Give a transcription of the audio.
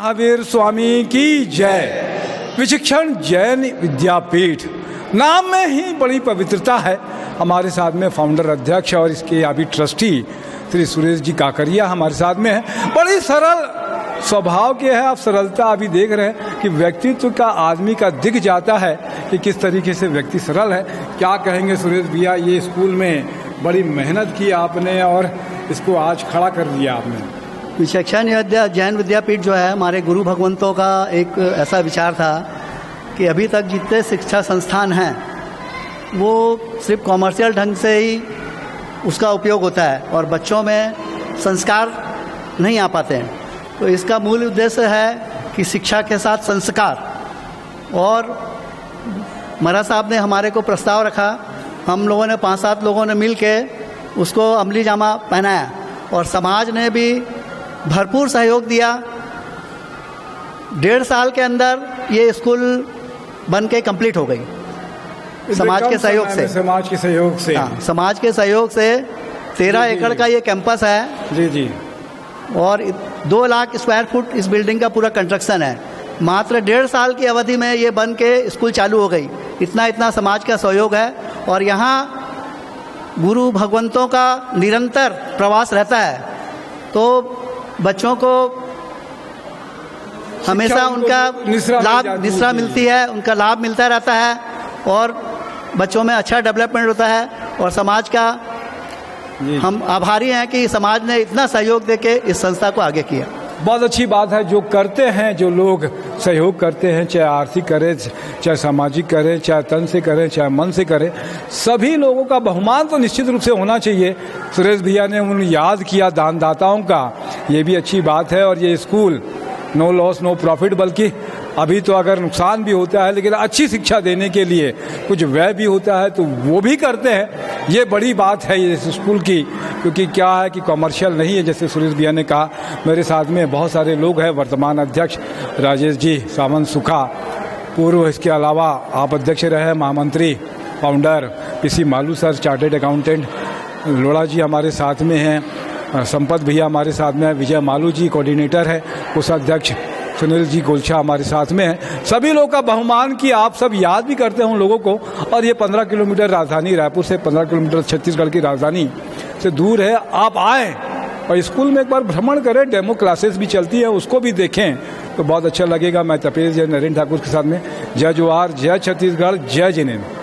महावीर स्वामी की जय। विचक्षण जैन विद्यापीठ नाम में ही बड़ी पवित्रता है। हमारे साथ में फाउंडर अध्यक्ष और इसके अभी ट्रस्टी श्री सुरेश जी काकरिया हमारे साथ में है। बड़ी सरल स्वभाव के है। आप सरलता अभी देख रहे हैं कि व्यक्तित्व का आदमी का दिख जाता है कि किस तरीके से व्यक्ति सरल है। क्या कहेंगे सुरेश भैया, ये स्कूल में बड़ी मेहनत की आपने और इसको आज खड़ा कर दिया आपने। विचक्षण जैन विद्यापीठ जो है हमारे गुरु भगवंतों का एक ऐसा विचार था कि अभी तक जितने शिक्षा संस्थान हैं वो सिर्फ कॉमर्शियल ढंग से ही उसका उपयोग होता है और बच्चों में संस्कार नहीं आ पाते हैं। तो इसका मूल उद्देश्य है कि शिक्षा के साथ संस्कार। और महाराज साहब ने हमारे को प्रस्ताव रखा, हम लोगों ने 5-7 लोगों ने मिल के उसको अमली जामा पहनाया और समाज ने भी भरपूर सहयोग दिया। 1.5 साल के अंदर ये स्कूल बन के कंप्लीट हो गई समाज के सहयोग से। समाज के सहयोग से, हाँ, समाज के सहयोग से 13 एकड़ का ये कैंपस है जी जी, और 2 लाख स्क्वायर फुट इस बिल्डिंग का पूरा कंस्ट्रक्शन है। मात्र 1.5 साल की अवधि में ये बन के स्कूल चालू हो गई। इतना समाज का सहयोग है और यहाँ गुरु भगवंतों का निरंतर प्रवास रहता है। तो बच्चों को हमेशा उनका निश्रा मिलती है, उनका लाभ मिलता रहता है और बच्चों में अच्छा डेवलपमेंट होता है। और समाज का हम आभारी हैं कि समाज ने इतना सहयोग देके इस संस्था को आगे किया। बहुत अच्छी बात है। जो करते हैं, जो लोग सहयोग करते हैं, चाहे आर्थिक करें, चाहे सामाजिक करें, चाहे तन से करें, चाहे मन से करें, सभी लोगों का बहुमान तो निश्चित रूप से होना चाहिए। सुरेश भैया ने उन्हें याद किया दानदाताओं का, ये भी अच्छी बात है। और ये school no loss no profit, बल्कि अभी तो अगर नुकसान भी होता है लेकिन अच्छी शिक्षा देने के लिए कुछ व्यय भी होता है तो वो भी करते हैं। ये बड़ी बात है ये स्कूल की, क्योंकि क्या है कि कॉमर्शियल नहीं है। जैसे सुरेश भैया ने कहा, मेरे साथ में बहुत सारे लोग हैं। वर्तमान अध्यक्ष राजेश जी सावंत सुखा, पूर्व इसके अलावा आप अध्यक्ष रहे महामंत्री founder PC Malu sir, chartered accountant Loda ji हमारे साथ में हैं, संपत भैया हमारे साथ में है, विजय मालू जी कोऑर्डिनेटर है, कोषाध्यक्ष सुनील जी गोलछा हमारे साथ में है। सभी लोगों का बहुमान की आप सब याद भी करते हैं उन लोगों को। और ये 15 किलोमीटर राजधानी रायपुर से 15 किलोमीटर छत्तीसगढ़ की राजधानी से दूर है। आप आएँ और स्कूल में एक बार भ्रमण करें, डेमो क्लासेस भी चलती है, उसको भी देखें तो बहुत अच्छा लगेगा। मैं तपेश जय नरेंद्र ठाकुर के साथ में। जय जोहार, जय छत्तीसगढ़, जय जिनेन्द्र।